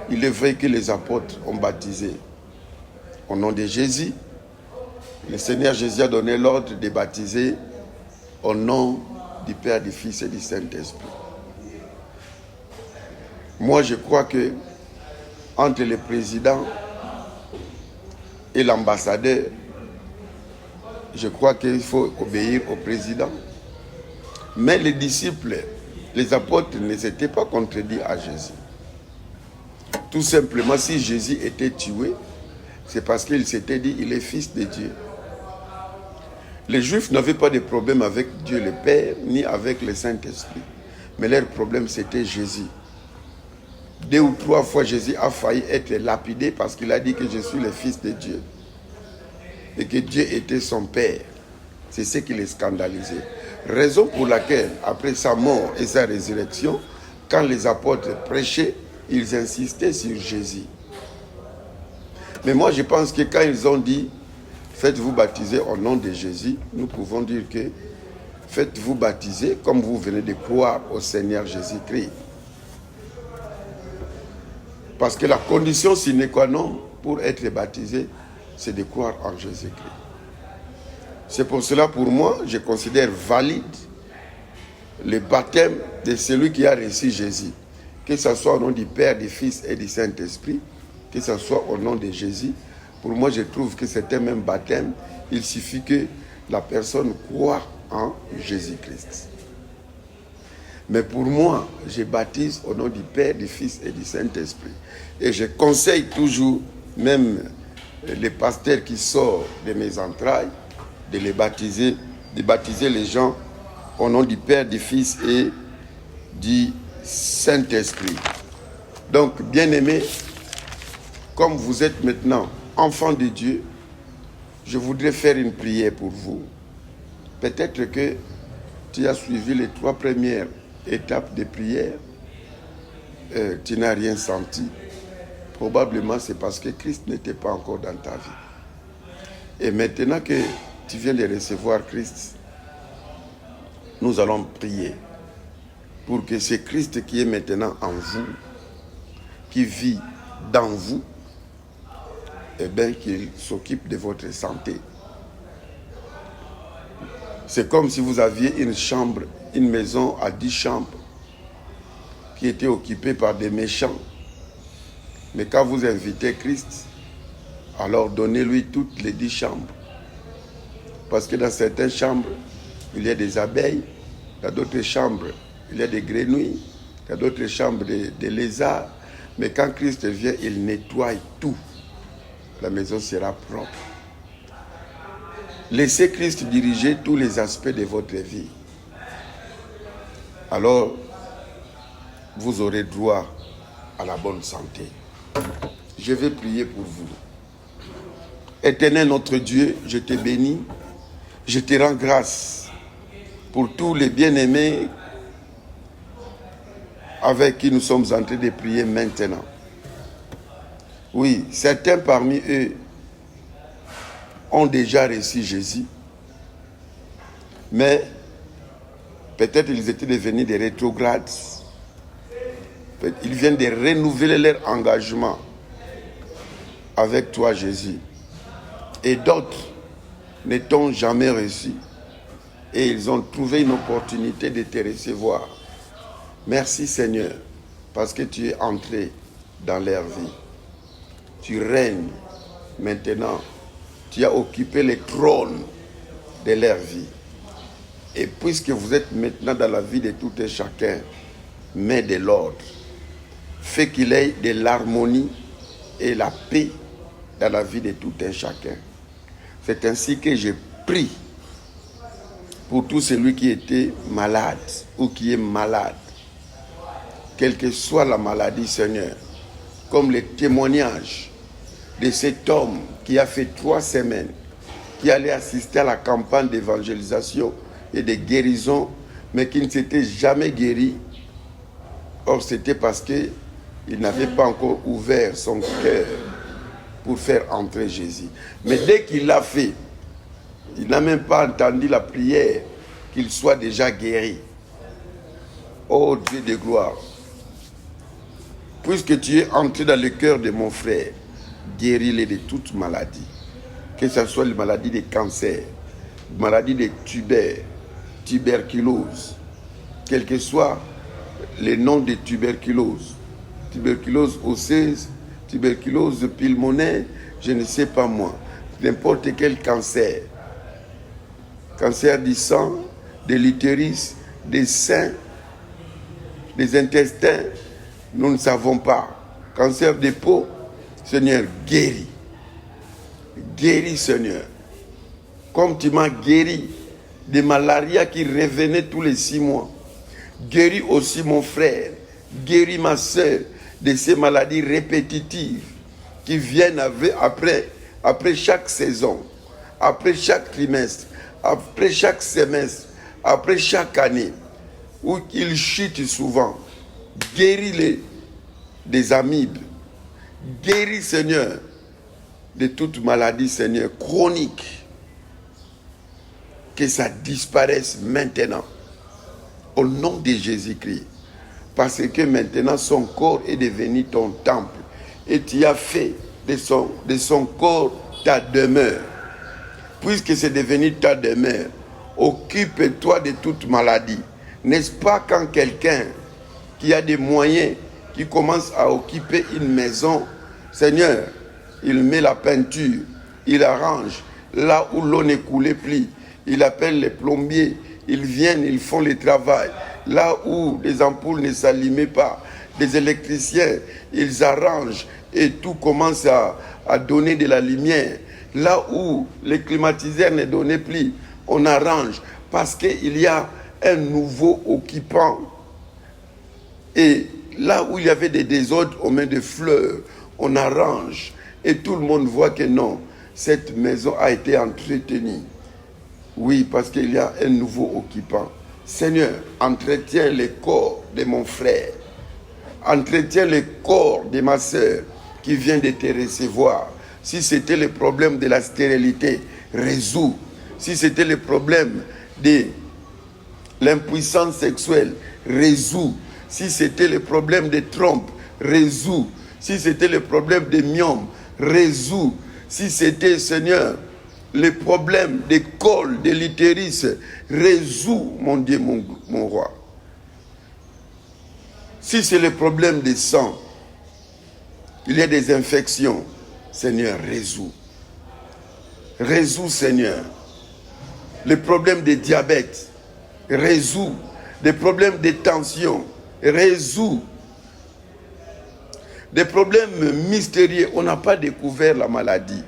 Speaker 1: Il est vrai que les apôtres ont baptisé au nom de Jésus. Le Seigneur Jésus a donné l'ordre de baptiser au nom du Père, du Fils et du Saint-Esprit. Moi, je crois que entre le président et l'ambassadeur, je crois qu'il faut obéir au président. Mais les disciples, les apôtres ne s'étaient pas contredits à Jésus. Tout simplement, si Jésus était tué, c'est parce qu'il s'était dit, il est fils de Dieu. Les Juifs n'avaient pas de problème avec Dieu le Père, ni avec le Saint-Esprit. Mais leur problème, c'était Jésus. 2 ou 3 fois, Jésus a failli être lapidé parce qu'il a dit que je suis le fils de Dieu. Et que Dieu était son Père. C'est ce qui les scandalisait. Raison pour laquelle, après sa mort et sa résurrection, quand les apôtres prêchaient, ils insistaient sur Jésus. Mais moi, je pense que quand ils ont dit « Faites-vous baptiser au nom de Jésus », nous pouvons dire que « Faites-vous baptiser comme vous venez de croire au Seigneur Jésus-Christ ». Parce que la condition sine qua non pour être baptisé, c'est de croire en Jésus-Christ. C'est pour cela, pour moi, je considère valide le baptême de celui qui a reçu Jésus. Que ce soit au nom du Père, du Fils et du Saint-Esprit, que ce soit au nom de Jésus. Pour moi, je trouve que c'est un même baptême. Il suffit que la personne croit en Jésus-Christ. Mais pour moi, je baptise au nom du Père, du Fils et du Saint-Esprit. Et je conseille toujours, même les pasteurs qui sortent de mes entrailles, de baptiser les gens au nom du Père, du Fils et du Saint-Esprit. Donc, bien-aimés, comme vous êtes maintenant enfants de Dieu, je voudrais faire une prière pour vous. Peut-être que tu as suivi les 3 premières étapes de prière, tu n'as rien senti. Probablement, c'est parce que Christ n'était pas encore dans ta vie. Et maintenant que tu viens de recevoir Christ, nous allons prier pour que c'est Christ qui est maintenant en vous, qui vit dans vous, et bien qu'il s'occupe de votre santé. C'est comme si vous aviez une chambre, une maison à 10 chambres qui était occupée par des méchants. Mais quand vous invitez Christ, alors donnez-lui toutes les 10 chambres. Parce que dans certaines chambres, il y a des abeilles, dans d'autres chambres, il y a des grenouilles, dans d'autres chambres, des lézards. Mais quand Christ vient, il nettoie tout. La maison sera propre. Laissez Christ diriger tous les aspects de votre vie. Alors, vous aurez droit à la bonne santé. Je vais prier pour vous. Éternel notre Dieu, je te bénis. Je te rends grâce pour tous les bien-aimés avec qui nous sommes en train de prier maintenant. Oui, certains parmi eux ont déjà reçu Jésus, mais peut-être ils étaient devenus des rétrogrades. Ils viennent de renouveler leur engagement avec toi, Jésus. Et d'autres ne t'ont jamais reçu. Et ils ont trouvé une opportunité de te recevoir. Merci Seigneur, parce que tu es entré dans leur vie. Tu règnes maintenant. Tu as occupé les trônes de leur vie. Et puisque vous êtes maintenant dans la vie de tout un chacun, mets de l'ordre. Fais qu'il y ait de l'harmonie et la paix dans la vie de tout un chacun. C'est ainsi que je prie pour tout celui qui était malade ou qui est malade. Quelle que soit la maladie, Seigneur, comme le témoignage de cet homme qui a fait 3 semaines, qui allait assister à la campagne d'évangélisation et de guérison, mais qui ne s'était jamais guéri. Or, c'était parce qu'il n'avait pas encore ouvert son cœur pour faire entrer Jésus. Mais dès qu'il l'a fait, il n'a même pas entendu la prière qu'il soit déjà guéri. Oh Dieu de gloire, puisque tu es entré dans le cœur de mon frère, guéris-les de toute maladie, que ce soit les maladies de cancer, maladies de tuberculose, quel que soit le nom de tuberculose, tuberculose osseuse, tuberculose pulmonaire, je ne sais pas moi, n'importe quel cancer, cancer du sang, de l'utérus, des seins, des intestins, nous ne savons pas, cancer des peaux, Seigneur, guéris. Guéris, Seigneur. Comme tu m'as guéri de malaria qui revenait tous les 6 mois. Guéris aussi mon frère. Guéris ma soeur de ces maladies répétitives qui viennent après chaque saison, après chaque trimestre, après chaque semestre, après chaque année, où il chute souvent, guéris-les des amibes. Guéris, Seigneur, de toute maladie, Seigneur, chronique. Que ça disparaisse maintenant. Au nom de Jésus-Christ. Parce que maintenant, son corps est devenu ton temple. Et tu as fait de son corps ta demeure. Puisque c'est devenu ta demeure, occupe-toi de toute maladie. N'est-ce pas quand quelqu'un qui a des moyens, qui commence à occuper une maison, Seigneur, il met la peinture, il arrange, là où l'eau ne coulait plus, il appelle les plombiers, ils viennent, ils font le travail. Là où les ampoules ne s'allumaient pas, les électriciens, ils arrangent et tout commence à donner de la lumière. Là où les climatiseurs ne donnaient plus, on arrange parce qu'il y a un nouveau occupant. Et là où il y avait des désordres, on met des fleurs, on arrange. Et tout le monde voit que non, cette maison a été entretenue. Oui, parce qu'il y a un nouveau occupant. Seigneur, entretiens le corps de mon frère. Entretiens le corps de ma soeur qui vient de te recevoir. Si c'était le problème de la stérilité, résous. Si c'était le problème de l'impuissance sexuelle, résous. Si c'était le problème des trompes, résous. Si c'était le problème des myome, résous. Si c'était, Seigneur, les problèmes des cols, de l'utérus, résous, mon Dieu, mon roi. Si c'est le problème des sang, il y a des infections, Seigneur, résous. Résous, Seigneur. Les problèmes de diabète, résous. Des problèmes de tension, résous. Des problèmes mystérieux, on n'a pas découvert la maladie.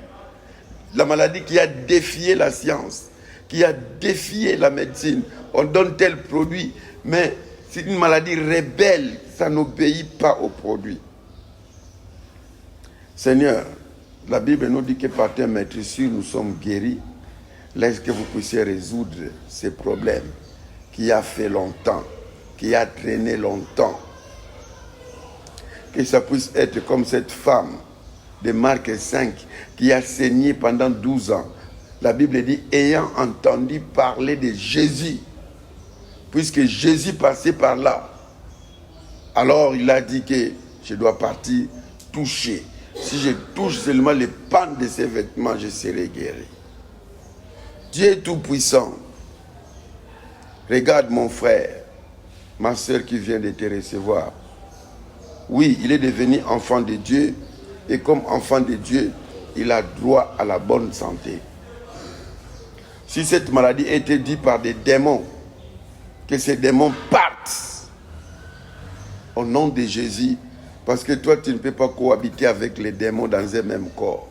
Speaker 1: La maladie qui a défié la science, qui a défié la médecine. On donne tel produit, mais c'est une maladie rebelle, ça n'obéit pas au produit. Seigneur, la Bible nous dit que par tes maîtrisures, nous sommes guéris. Laisse que vous puissiez résoudre ces problèmes qui a fait longtemps, qui a traîné longtemps. Que ça puisse être comme cette femme de Marc 5 qui a saigné pendant 12 ans. La Bible dit, ayant entendu parler de Jésus, puisque Jésus passait par là, alors il a dit que je dois partir toucher. Si je touche seulement les pans de ses vêtements, je serai guéri. Dieu est tout-puissant. Regarde mon frère, ma soeur qui vient de te recevoir. Oui, il est devenu enfant de Dieu. Et comme enfant de Dieu, il a droit à la bonne santé. Si cette maladie était due par des démons, que ces démons partent au nom de Jésus, parce que toi, tu ne peux pas cohabiter avec les démons dans un même corps.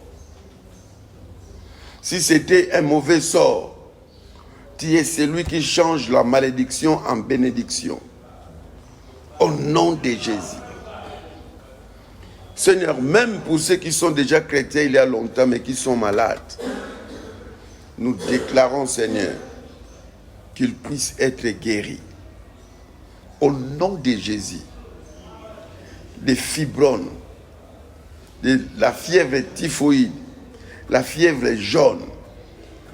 Speaker 1: Si c'était un mauvais sort, tu es celui qui change la malédiction en bénédiction. Au nom de Jésus. Seigneur, même pour ceux qui sont déjà chrétiens il y a longtemps, mais qui sont malades, nous déclarons, Seigneur, qu'ils puissent être guéris. Au nom de Jésus, des fibromes, de la fièvre typhoïde, la fièvre jaune,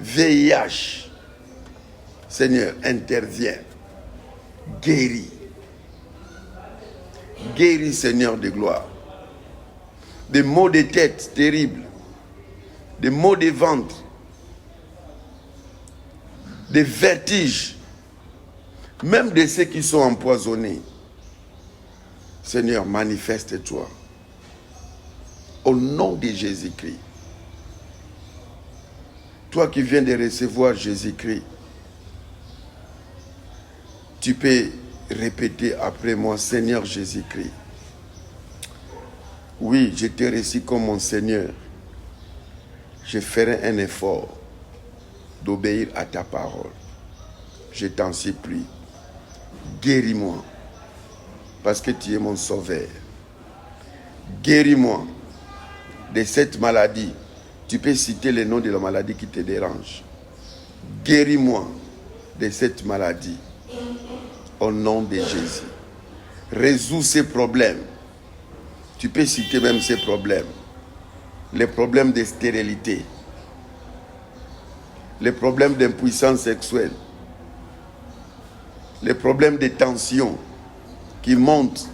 Speaker 1: VIH, Seigneur, interviens, guéris. Guéris, Seigneur de gloire. Des maux de tête terribles, des maux de ventre, des vertiges, même de ceux qui sont empoisonnés. Seigneur, manifeste-toi. Au nom de Jésus-Christ. Toi qui viens de recevoir Jésus-Christ, tu peux répéter après moi, Seigneur Jésus-Christ. Oui, je te reçois comme mon Seigneur. Je ferai un effort d'obéir à ta parole. Je t'en supplie. Guéris-moi, parce que tu es mon sauveur. Guéris-moi de cette maladie. Tu peux citer le nom de la maladie qui te dérange. Guéris-moi de cette maladie. Au nom de Jésus. Résous ces problèmes. Tu peux citer même ces problèmes. Les problèmes de stérilité. Les problèmes d'impuissance sexuelle. Les problèmes de tension qui montent.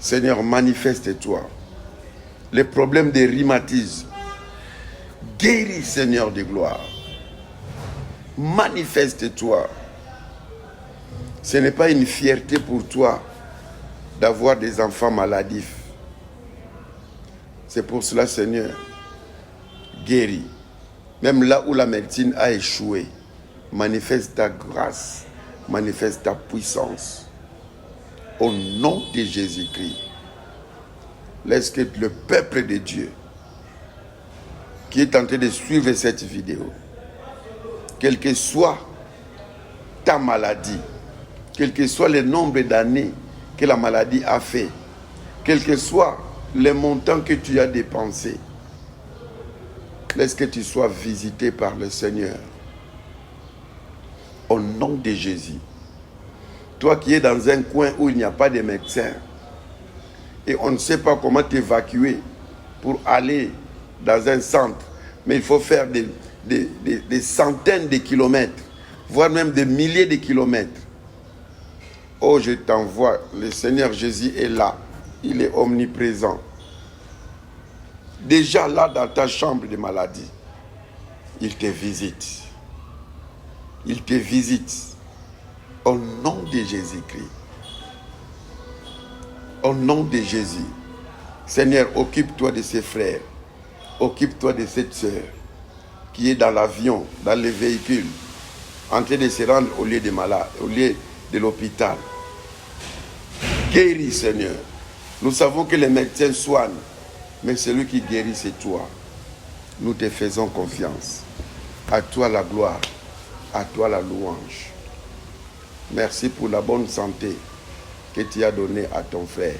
Speaker 1: Seigneur, manifeste-toi. Les problèmes de rhumatisme. Guéris, Seigneur de gloire. Manifeste-toi. Ce n'est pas une fierté pour toi d'avoir des enfants maladifs. C'est pour cela, Seigneur, guéris. Même là où la médecine a échoué, manifeste ta grâce, manifeste ta puissance. Au nom de Jésus-Christ, laisse que le peuple de Dieu qui est en train de suivre cette vidéo, quelle que soit ta maladie, quel que soit le nombre d'années que la maladie a fait, quel que soit le montant que tu as dépensé, laisse que tu sois visité par le Seigneur. Au nom de Jésus. Toi qui es dans un coin où il n'y a pas de médecin et on ne sait pas comment t'évacuer pour aller dans un centre, mais il faut faire des centaines de kilomètres, voire même des milliers de kilomètres. Oh, je t'envoie, le Seigneur Jésus est là, il est omniprésent. Déjà là dans ta chambre de maladie, il te visite. Il te visite au nom de Jésus-Christ. Au nom de Jésus. Seigneur, occupe-toi de ces frères. Occupe-toi de cette sœur qui est dans l'avion, dans le véhicule, en train de se rendre au lieu de malade, au lieu de l'hôpital. Guéris, Seigneur. Nous savons que les médecins soignent, mais celui qui guérit, c'est toi. Nous te faisons confiance. À toi la gloire, à toi la louange. Merci pour la bonne santé que tu as donnée à ton frère,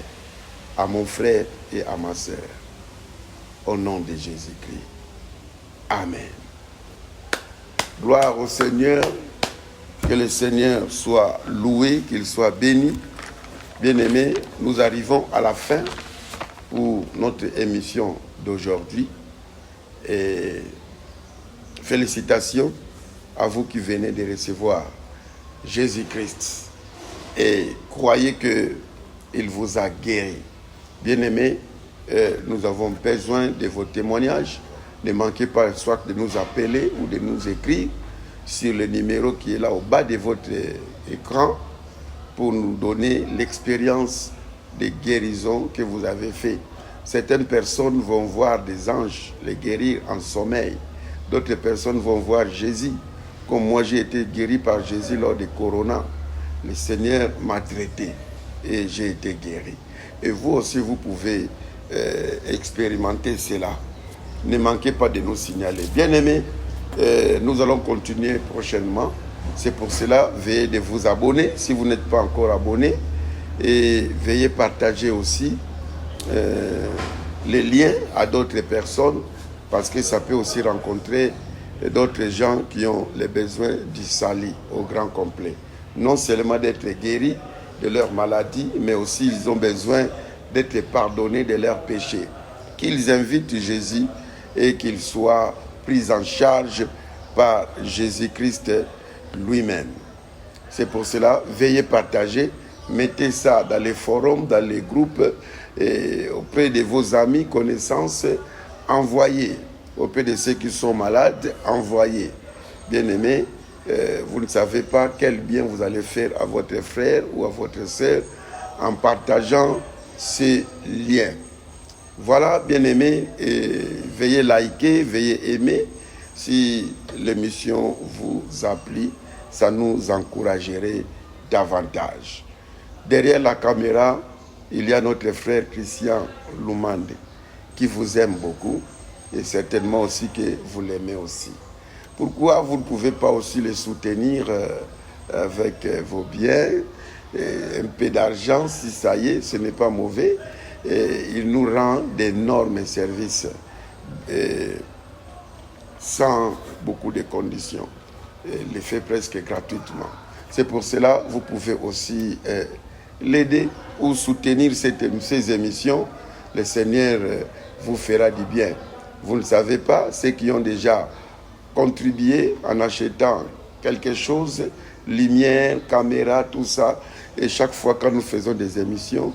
Speaker 1: à mon frère et à ma sœur. Au nom de Jésus-Christ. Amen. Gloire au Seigneur. Que le Seigneur soit loué, qu'il soit béni. Bien-aimés, nous arrivons à la fin pour notre émission d'aujourd'hui. Et félicitations à vous qui venez de recevoir Jésus-Christ. Et croyez qu'il vous a guéri. Bien-aimés, nous avons besoin de vos témoignages. Ne manquez pas soit de nous appeler ou de nous écrire sur le numéro qui est là au bas de votre écran pour nous donner l'expérience de guérison que vous avez fait. Certaines personnes vont voir des anges les guérir en sommeil. D'autres personnes vont voir Jésus. Comme moi, j'ai été guéri par Jésus lors du corona. Le Seigneur m'a traité et j'ai été guéri. Et vous aussi, vous pouvez expérimenter cela. Ne manquez pas de nous signaler. Bien-aimés, nous allons continuer prochainement. C'est pour cela, veuillez de vous abonner si vous n'êtes pas encore abonné. Et veuillez partager aussi les liens à d'autres personnes parce que ça peut aussi rencontrer d'autres gens qui ont les besoins du salut au grand complet. Non seulement d'être guéris de leur maladie, mais aussi ils ont besoin d'être pardonnés de leurs péchés. Qu'ils invitent Jésus et qu'ils soient pris en charge par Jésus-Christ lui-même. C'est pour cela, veuillez partager, mettez ça dans les forums, dans les groupes, et auprès de vos amis, connaissances, envoyez. Auprès de ceux qui sont malades, envoyez. Bien-aimés, vous ne savez pas quel bien vous allez faire à votre frère ou à votre sœur en partageant ces liens. Voilà, bien-aimés, veuillez liker, veuillez aimer. Si l'émission vous a plu, ça nous encouragerait davantage. Derrière la caméra, il y a notre frère Christian Lumande qui vous aime beaucoup et certainement aussi que vous l'aimez aussi. Pourquoi vous ne pouvez pas aussi le soutenir avec vos biens, un peu d'argent, si ça y est, ce n'est pas mauvais. Et il nous rend d'énormes services. sans beaucoup de conditions. Il les fait presque gratuitement. C'est pour cela que vous pouvez aussi l'aider ou soutenir ces émissions. Le Seigneur vous fera du bien. Vous ne savez pas, ceux qui ont déjà contribué en achetant quelque chose, lumière, caméra, tout ça. Et chaque fois que nous faisons des émissions,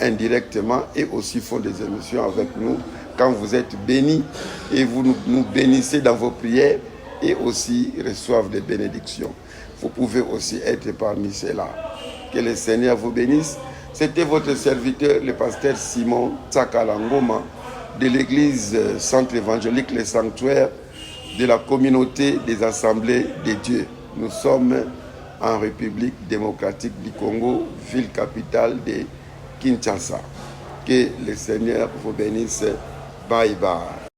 Speaker 1: indirectement, et aussi font des émissions avec nous, quand vous êtes bénis et vous nous bénissez dans vos prières et aussi reçoivent des bénédictions. Vous pouvez aussi être parmi ceux-là. Que le Seigneur vous bénisse. C'était votre serviteur, le pasteur Simon Tsakalangoma, de l'église Centre évangélique Le Sanctuaire, de la communauté des assemblées de Dieu. Nous sommes en République démocratique du Congo, ville capitale de Kinshasa. Que le Seigneur vous bénisse. Bye bye.